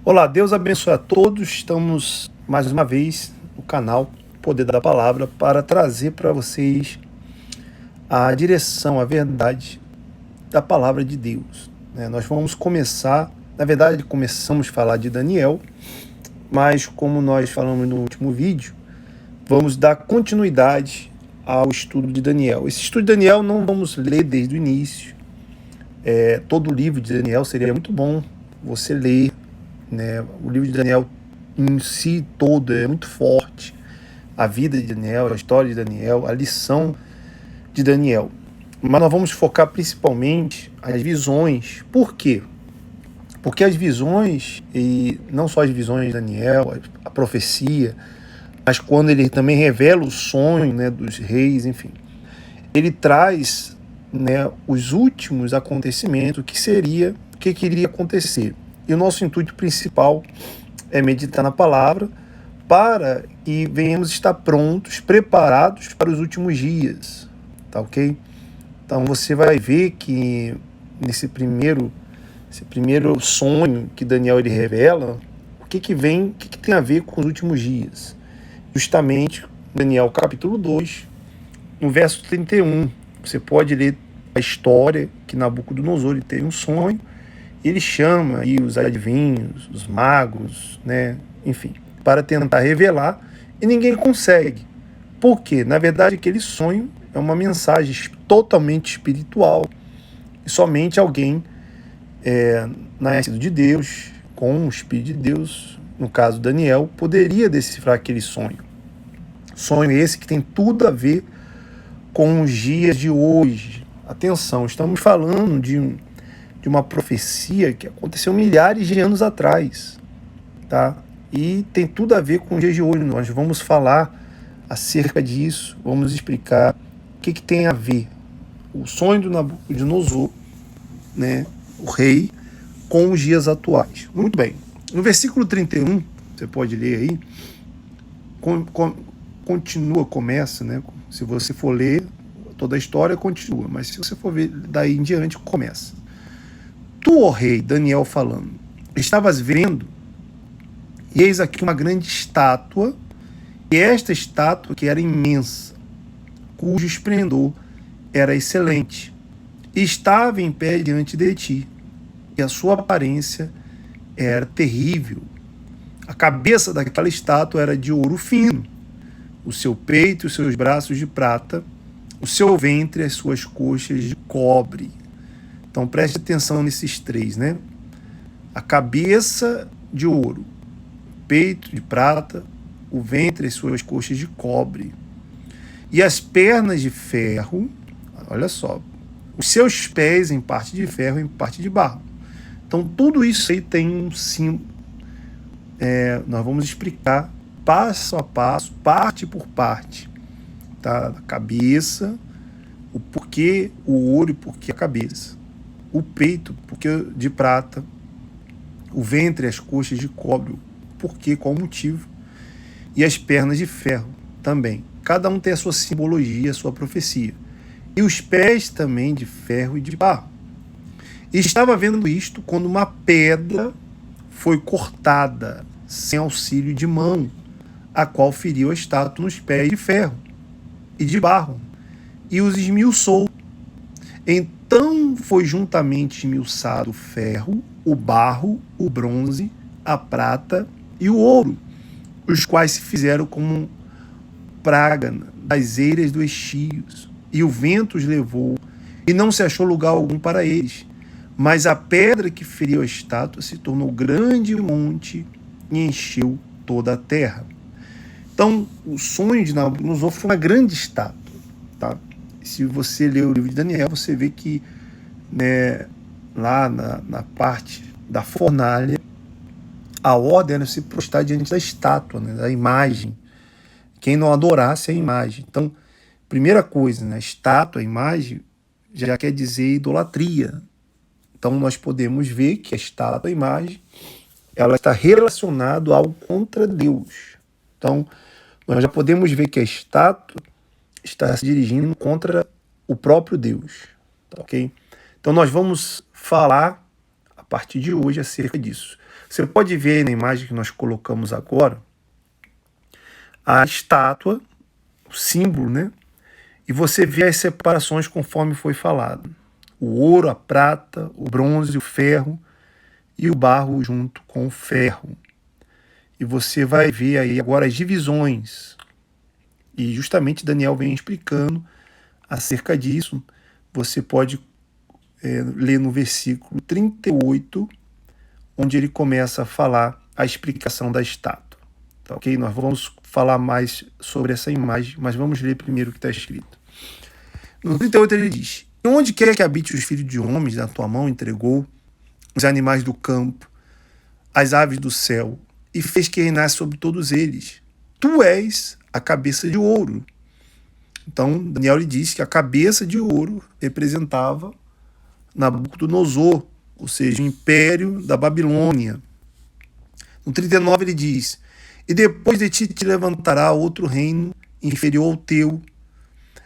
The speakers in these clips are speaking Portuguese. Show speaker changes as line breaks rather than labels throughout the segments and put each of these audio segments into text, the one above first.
Olá, Deus abençoe a todos. Estamos mais uma vez no canal Poder da Palavra para trazer para vocês a direção, a verdade da palavra de Deus. Nós vamos começar, na verdade, começamos a falar de Daniel, mas como nós falamos no último vídeo, vamos dar continuidade ao estudo de Daniel. Esse estudo de Daniel não vamos ler desde o início. Todo o livro de Daniel seria muito bom você ler. O livro de Daniel em si todo é muito forte. A vida de Daniel, a história de Daniel, a lição de Daniel. Mas nós vamos focar principalmente as visões. Por quê? Porque as visões, e não só as visões de Daniel, a profecia, mas quando ele também revela o sonho, dos reis, enfim, ele traz, os últimos acontecimentos, o que iria acontecer. E o nosso intuito principal é meditar na palavra para que venhamos estar prontos, preparados para os últimos dias, tá ok? Então você vai ver que esse primeiro sonho que Daniel ele revela, o que tem a ver com os últimos dias? Justamente Daniel capítulo 2, no verso 31, você pode ler a história que Nabucodonosor ele tem um sonho. Ele chama aí os adivinhos, os magos, enfim, para tentar revelar, e ninguém consegue. Por quê? Na verdade, aquele sonho é uma mensagem totalmente espiritual, e somente alguém nascido de Deus, com o Espírito de Deus, no caso Daniel, poderia decifrar aquele sonho. Sonho esse que tem tudo a ver com os dias de hoje. Atenção, estamos falando de uma profecia que aconteceu milhares de anos atrás, tá? E tem tudo a ver com os dias de hoje. Nós vamos falar acerca disso, vamos explicar o que tem a ver o sonho do Nabucodonosor, o rei, com os dias atuais. Muito bem. No versículo 31, você pode ler aí, começa, se você for ler, toda a história continua, mas se você for ver daí em diante, começa. Tu, ó rei, Daniel falando, estavas vendo, e eis aqui uma grande estátua, e esta estátua que era imensa, cujo esplendor era excelente, e estava em pé diante de ti, e a sua aparência era terrível. A cabeça daquela estátua era de ouro fino, o seu peito e os seus braços de prata, o seu ventre e as suas coxas de cobre. Então preste atenção nesses três, A cabeça de ouro, peito de prata, o ventre e as suas coxas de cobre. E as pernas de ferro, olha só, os seus pés em parte de ferro e em parte de barro. Então tudo isso aí tem um símbolo. Nós vamos explicar passo a passo, parte por parte, tá? A cabeça, o porquê o ouro e porquê a cabeça. O peito, porque de prata, o ventre e as coxas de cobre, porquê, qual o motivo, e as pernas de ferro também. Cada um tem a sua simbologia, a sua profecia. E os pés também de ferro e de barro. E estava vendo isto quando uma pedra foi cortada, sem auxílio de mão, a qual feriu a estátua nos pés de ferro e de barro, e os esmiuçou. Então foi juntamente esmiuçado o ferro, o barro, o bronze, a prata e o ouro, os quais se fizeram como praga das eiras dos estios, e o vento os levou, e não se achou lugar algum para eles. Mas a pedra que feriu a estátua se tornou grande monte e encheu toda a terra. Então, o sonho de Nabucodonosor foi uma grande estátua, tá? Se você ler o livro de Daniel, você vê que lá na parte da fornalha, a ordem era se prostrar diante da estátua, da imagem. Quem não adorasse a imagem. Então, primeira coisa, a estátua, a imagem, já quer dizer idolatria. Então, nós podemos ver que a estátua, a imagem, ela está relacionada ao contra Deus. Então, nós já podemos ver que a estátua está se dirigindo contra o próprio Deus, tá ok? Então nós vamos falar a partir de hoje acerca disso. Você pode ver aí na imagem que nós colocamos agora a estátua, o símbolo, né? E você vê as separações conforme foi falado. O ouro, a prata, o bronze, o ferro e o barro junto com o ferro. E você vai ver aí agora as divisões. E justamente Daniel vem explicando acerca disso. Você pode ler no versículo 38, onde ele começa a falar a explicação da estátua. Tá, ok? Nós vamos falar mais sobre essa imagem, mas vamos ler primeiro o que está escrito. No 38 ele diz: onde quer que habite os filhos de homens, na tua mão entregou os animais do campo, as aves do céu, e fez que reinasse sobre todos eles. Tu és a cabeça de ouro. Então, Daniel lhe diz que a cabeça de ouro representava Nabucodonosor, ou seja, o império da Babilônia. No 39 ele diz: e depois de ti te levantará outro reino inferior ao teu,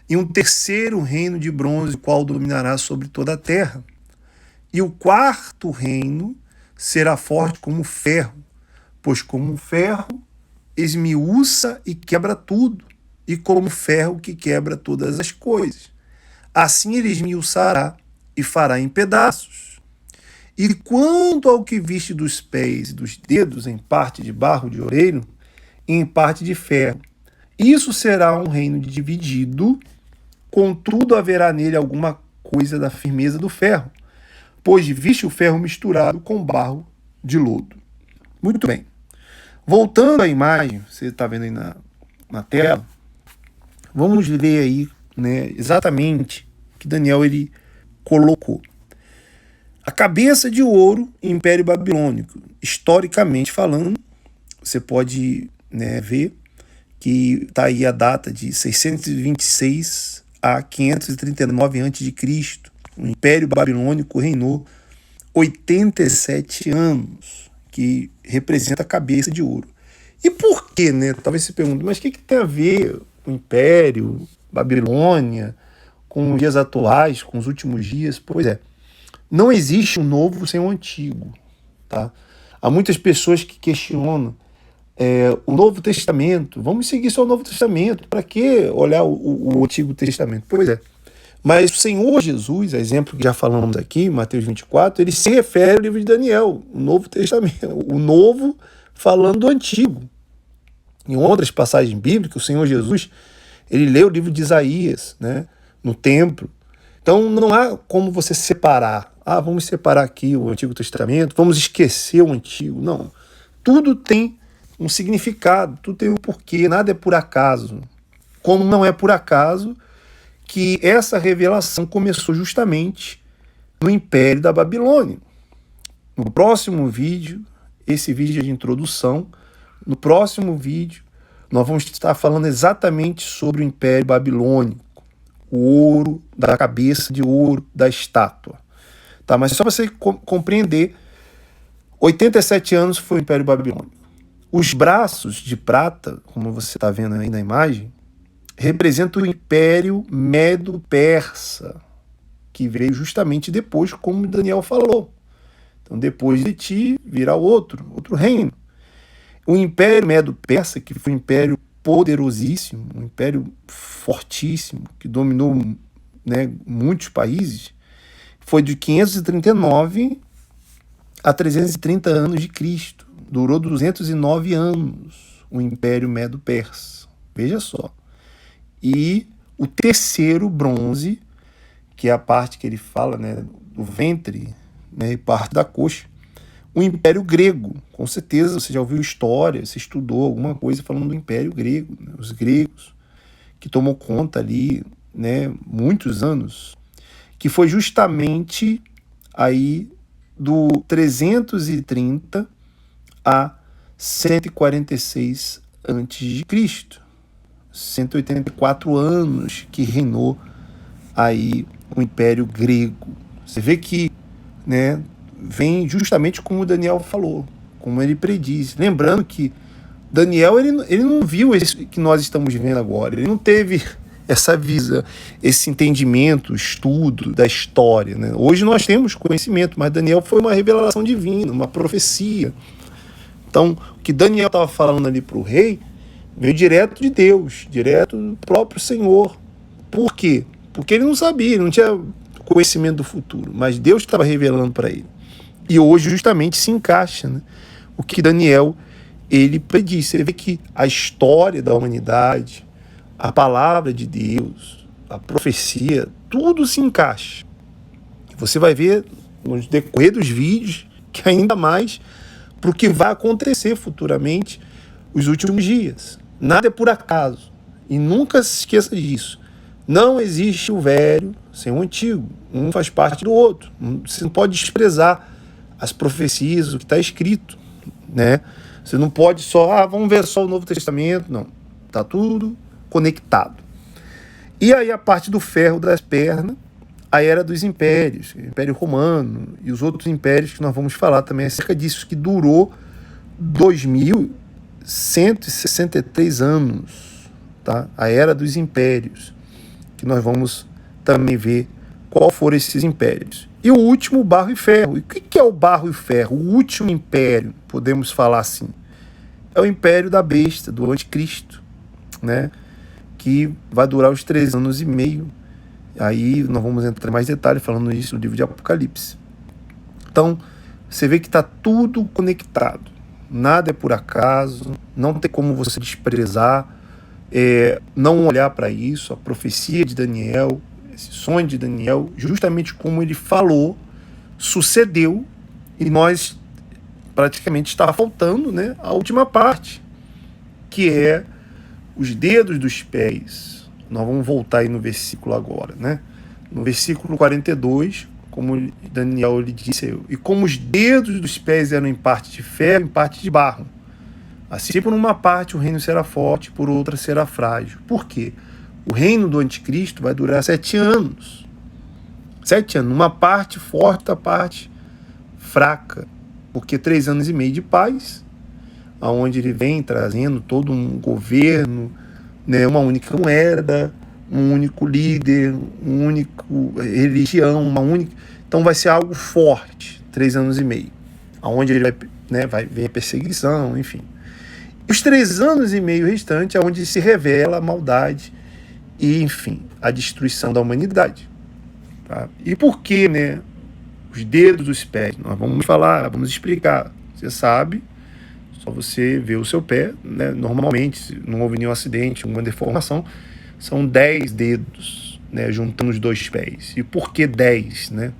e um terceiro reino de bronze, o qual dominará sobre toda a terra. E o quarto reino será forte como ferro, pois como ferro esmiuça e quebra tudo, e como ferro que quebra todas as coisas. Assim ele esmiuçará e fará em pedaços. E quanto ao que viste dos pés e dos dedos, em parte de barro de oureiro, e em parte de ferro, isso será um reino dividido, contudo haverá nele alguma coisa da firmeza do ferro, pois viste o ferro misturado com barro de lodo. Muito bem. Voltando à imagem, você está vendo aí na tela, vamos ler aí, né, exatamente o que Daniel ele colocou. A cabeça de ouro, Império Babilônico. Historicamente falando, você pode, né, ver que está aí a data de 626 a 539 a.C. O Império Babilônico reinou 87 anos, que representa a cabeça de ouro. E por quê, né? Talvez se pergunte, mas o que tem a ver o Império, Babilônia, com os dias atuais, com os últimos dias? Pois é, não existe um novo sem o antigo, tá? Há muitas pessoas que questionam o Novo Testamento. Vamos seguir só o Novo Testamento. Para que olhar o Antigo Testamento? Pois é. Mas o Senhor Jesus, exemplo que já falamos aqui, Mateus 24, ele se refere ao livro de Daniel, o Novo Testamento, o Novo falando do Antigo. Em outras passagens bíblicas, o Senhor Jesus, ele lê o livro de Isaías, né, no templo. Então não há como você separar. Vamos separar aqui o Antigo Testamento, vamos esquecer o Antigo. Não. Tudo tem um significado, tudo tem um porquê, nada é por acaso. Como não é por acaso que essa revelação começou justamente no Império da Babilônia. No próximo vídeo, esse vídeo é de introdução, no próximo vídeo nós vamos estar falando exatamente sobre o Império Babilônico, o ouro, da cabeça de ouro, da estátua. Tá? Mas só para você compreender, 87 anos foi o Império Babilônico. Os braços de prata, como você está vendo aí na imagem, representa o Império Medo-Persa, que veio justamente depois, como Daniel falou. Então, depois de ti, virá outro reino. O Império Medo-Persa, que foi um império poderosíssimo, um império fortíssimo, que dominou, né, muitos países, foi de 539 a 330 anos de Cristo. Durou 209 anos o Império Medo-Persa. Veja só. E o terceiro bronze, que é a parte que ele fala, né, do ventre, né, e parte da coxa, o Império Grego. Com certeza você já ouviu história, você estudou alguma coisa falando do Império Grego, né, os gregos, que tomou conta ali, né, muitos anos, que foi justamente aí do 330 a 146 a.C., 184 anos que reinou aí o Império Grego. Você vê que, né, vem justamente como o Daniel falou, como ele prediz. Lembrando que Daniel ele não viu isso que nós estamos vendo agora, ele não teve essa visão, esse entendimento, estudo da história, né? Hoje nós temos conhecimento, mas Daniel foi uma revelação divina, uma profecia, Então, o que Daniel estava falando ali para o rei veio direto de Deus, direto do próprio Senhor. Por quê? Porque ele não sabia, ele não tinha conhecimento do futuro, mas Deus estava revelando para ele. E hoje justamente se encaixa, né, o que Daniel ele prediz. Você vê que a história da humanidade, a palavra de Deus, a profecia, tudo se encaixa. Você vai ver no decorrer dos vídeos que ainda mais para o que vai acontecer futuramente os últimos dias. Nada é por acaso. E nunca se esqueça disso. Não existe o velho sem o antigo. Um faz parte do outro. Você não pode desprezar as profecias, o que está escrito, né? Você não pode só, vamos ver só o Novo Testamento. Não. Está tudo conectado. E aí a parte do ferro das pernas, a era dos impérios, o Império Romano e os outros impérios que nós vamos falar também acerca disso, que durou 2163 anos, tá? A era dos impérios, que nós vamos também ver qual foram esses impérios. E o último, barro e ferro. E o que é o barro e ferro? O último império, podemos falar assim, é o império da besta, do anticristo, né? Que vai durar os 3 anos e meio. Aí nós vamos entrar em mais detalhes falando isso no livro de Apocalipse. Então, você vê que está tudo conectado. Nada é por acaso, não tem como você desprezar, não olhar para isso. A profecia de Daniel, esse sonho de Daniel, justamente como ele falou, sucedeu, e nós praticamente está faltando, né, a última parte, que é os dedos dos pés. Nós vamos voltar aí no versículo agora, né? No versículo 42, como Daniel lhe disse, e como os dedos dos pés eram em parte de ferro, em parte de barro, assim por uma parte o reino será forte, por outra será frágil. Por quê? O reino do anticristo vai durar 7 anos. 7 anos, uma parte forte, outra parte fraca, porque 3 anos e meio de paz, aonde ele vem trazendo todo um governo, né, uma única moeda, um único líder, um único religião, uma única. Então vai ser algo forte, 3 anos e meio, aonde ele vai, né, vai ver a perseguição, enfim. Os 3 anos e meio restantes é onde se revela a maldade e, enfim, a destruição da humanidade. Tá? E por que, né, os dedos dos pés? Nós vamos falar, vamos explicar. Você sabe, só você vê o seu pé, né? Normalmente, se não houve nenhum acidente, uma deformação, são 10 dedos, né, juntando os 2 pés. E por que 10? Né?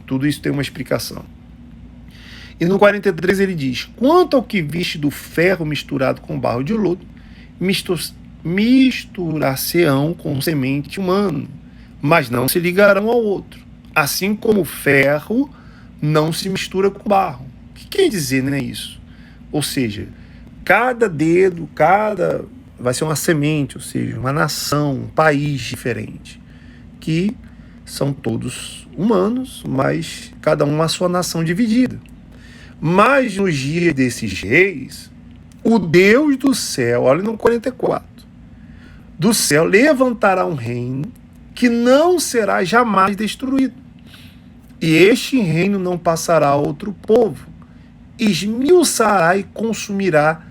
Tudo isso tem uma explicação. E no 43 ele diz: quanto ao que viste do ferro misturado com barro de lodo, misturar-se-ão com semente humana, mas não se ligarão ao outro. Assim como o ferro não se mistura com barro. O que quer dizer, né, isso? Ou seja, cada dedo, vai ser uma semente, ou seja, uma nação, um país diferente, que são todos humanos, mas cada um a sua nação dividida. Mas nos dias desses reis, o Deus do céu, olha no 44, do céu levantará um reino que não será jamais destruído. E este reino não passará a outro povo, esmiuçará e consumirá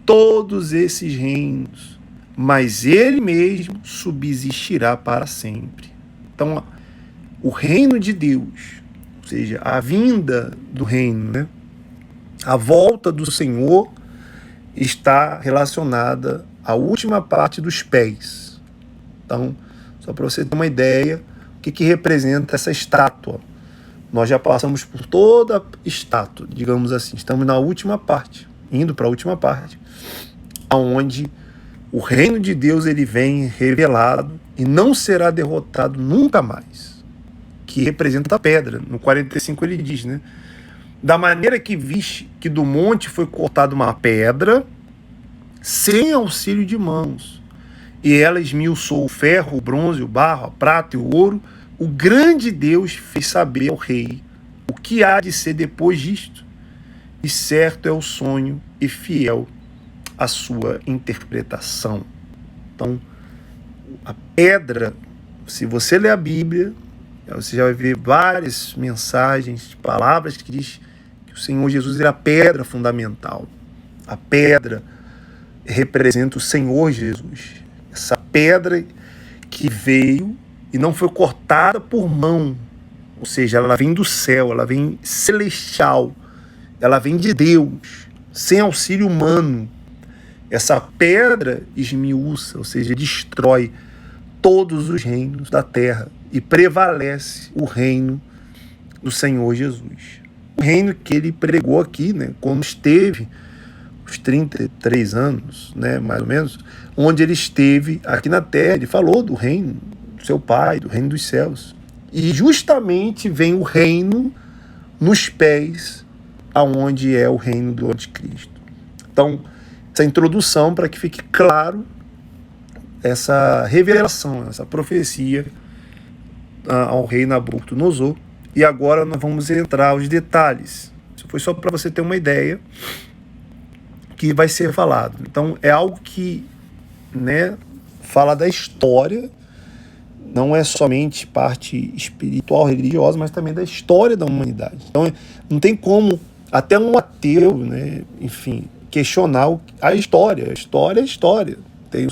todos esses reinos, mas ele mesmo subsistirá para sempre. Então, o reino de Deus, ou seja, a vinda do reino, né? A volta do Senhor está relacionada à última parte dos pés. Então, só para você ter uma ideia, o que representa essa estátua. Nós já passamos por toda a estátua, digamos assim. Estamos na última parte, indo para a última parte, onde o reino de Deus ele vem revelado e não será derrotado nunca mais, que representa a pedra. No 45 ele diz, né? Da maneira que viste que do monte foi cortada uma pedra, sem auxílio de mãos, e ela esmiuçou o ferro, o bronze, o barro, a prata e o ouro, o grande Deus fez saber ao rei o que há de ser depois disto, e certo é o sonho e fiel a sua interpretação. Então, a pedra, se você ler a Bíblia, você já vai ver várias mensagens, palavras que diz que o Senhor Jesus era a pedra fundamental. A pedra representa o Senhor Jesus. Essa pedra que veio e não foi cortada por mão, ou seja, ela vem do céu, ela vem celestial, ela vem de Deus, sem auxílio humano. Essa pedra esmiuça, ou seja, destrói todos os reinos da terra e prevalece o reino do Senhor Jesus. O reino que ele pregou aqui, né, quando esteve os 33 anos, né, mais ou menos, onde ele esteve aqui na terra. Ele falou do reino do seu Pai, do reino dos céus. E justamente vem o reino nos pés, aonde é o reino do anticristo. Então, essa introdução para que fique claro essa revelação, essa profecia ao rei Nabucodonosor. E agora nós vamos entrar aos detalhes. Isso foi só para você ter uma ideia que vai ser falado. Então é algo que, né, fala da história, não é somente parte espiritual, religiosa, mas também da história da humanidade. Então não tem como até um ateu, né, enfim, questionar a história. A história é história. Tem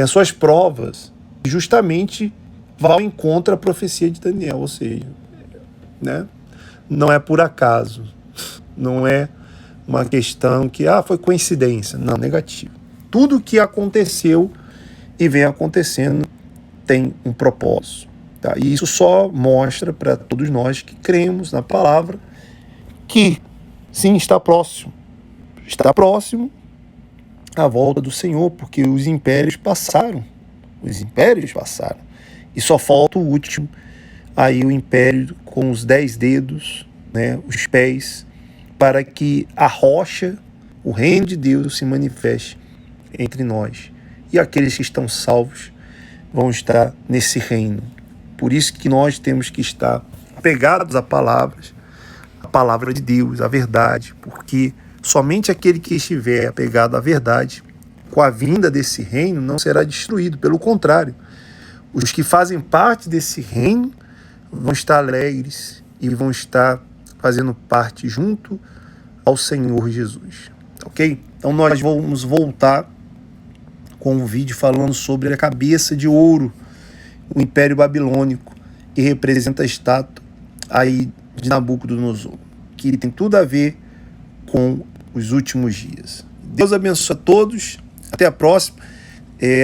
as suas provas. Justamente vai ao encontro à profecia de Daniel, ou seja, né, não é por acaso, não é uma questão que foi coincidência. Não, negativo. Tudo que aconteceu e vem acontecendo tem um propósito. Tá? E isso só mostra para todos nós que cremos na palavra que sim, está próximo. Está próximo a volta do Senhor, porque os impérios passaram. Os impérios passaram. E só falta o último, aí o império com os 10 dedos, né, os pés, para que a rocha, o reino de Deus, se manifeste entre nós. E aqueles que estão salvos vão estar nesse reino. Por isso que nós temos que estar apegados a palavra de Deus, a verdade, porque somente aquele que estiver apegado à verdade, com a vinda desse reino, não será destruído. Pelo contrário, os que fazem parte desse reino vão estar alegres e vão estar fazendo parte junto ao Senhor Jesus. Ok? Então nós vamos voltar com um vídeo falando sobre a cabeça de ouro, o Império Babilônico, que representa a estátua aí de Nabucodonosor, que tem tudo a ver com os últimos dias. Deus abençoe a todos. Até a próxima.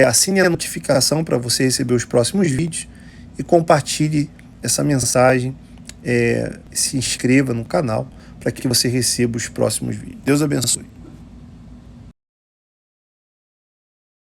Assine a notificação para você receber os próximos vídeos e compartilhe essa mensagem. Se inscreva no canal para que você receba os próximos vídeos. Deus abençoe.